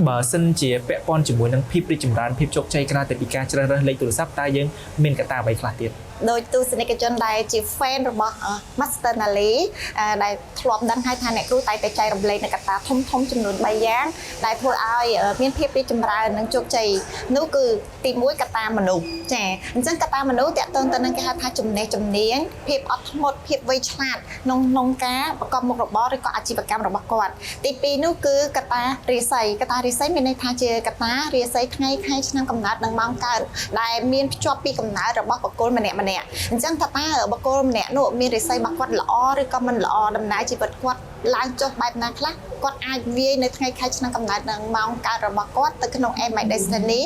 បើសិនជាពាក់ព័ន្ធជាមួយនឹងភាពរីកចម្រើនភាពជោគជ័យក្រៅតែពីការជ្រើសរើសលេខទូរស័ព្ទតើយើងមានកត្តាអ្វីខ្លះទៀតដោយទស្សនិកជនដែលជា fan របស់ Master Nali ដែលធ្លាប់ដឹងហើយថាអ្នកគ្រូតែងតែចែករំលែកនៅកត្តាធំចំនួន3យ៉ាងដែលធ្វើឲ្យមានភាពរីកចម្រើននិងជោគជ័យនោះគឺទី1កត្តាមនុស្សចាអញ្ចឹងកត្តាមនុស្សតាក់ទងទៅនឹងគេហៅថាចំណេះជំនាញភាពអត់ធ្មត់ភាពវៃឆ្លាតក្នុងការប្រកបមុខរបរឬក៏អាជីវកម្មរបស់គាត់ទី2នោះគឺកត្តារាសីកត្តារាសីមានន័យថាជាកត្តារាសីថ្ងៃខែឆ្នាំកំណើតនិងម៉ោងកើតដែលមានភ្ជាប់ពីកំណើតរបស់បុគ្គលម្នាក់អញ្ចឹងថាតើបុគ្គលម្នាក់នោះមានរិស័យរបស់គាត់ល្អឬក៏មិនល្អដំណើរជីវិតគាត់ឡើងចុះបែបណាខ្លះគាត់អាចវាយនៅថ្ងៃខែឆ្នាំកំណើតនិងម៉ោងកើតរបស់គាត់ទៅក្នុង My Destiny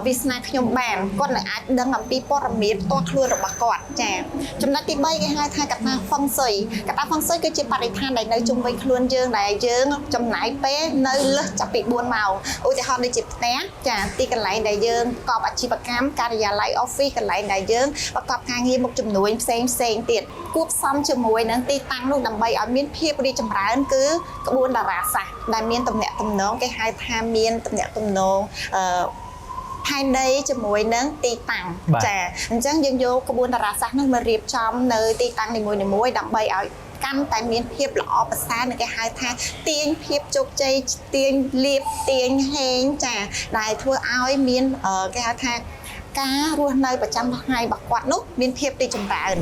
វាសនាខ្ញុំបានគាត់នឹងអាចដឹងអំពីព័ត៌មានផ្ទាល់ខ្លួនរបស់គាត់ចាចំណុចទី3គេហៅថាកត្តា ហ្វុងស៊ុយកត្តា ហ្វុងស៊ុយគឺជាបរិស្ថានដែលនៅជុំវិញខ្លួនយើងដែលយើងចំណាយពេលនៅលើសចាប់ពី4ម៉ោងឧទាហរណ៍ដូចជាផ្ទះចាទីកន្លែងដែលយើងប្រកបអាជីវកម្មការិយាល័យ office កន្លែងដែលយើងប្រកបការងារមុខជំនួញផ្សេងទៀតគួបផ្សំជាមួយនឹងទីតាំងនោះដើម្បីឲ្យមានភាពរីកចម្រើនគឺក្បួនតារាសាស្ត្រដែលមានទំនាក់ទំនងគេហៅថាមានទំនាក់ទំនងផែនដីជាមួយនឹងទីតាំងចាអញ្ចឹងយើងយកក្បួនតារាសាស្ត្រនោះមករៀបចំនៅទីតាំងនីមួយៗដើម្បីឲ្យកាន់តែមានភាពល្អប្រសើរនិងគេហៅថាទាញភាពជោគជ័យទាញលៀបទាញហេងចាដែលធ្វើឲ្យមានគេហៅថាការរស់នៅប្រចាំថ្ងៃរបស់គាត់នោះមានភាពរីកចម្រើន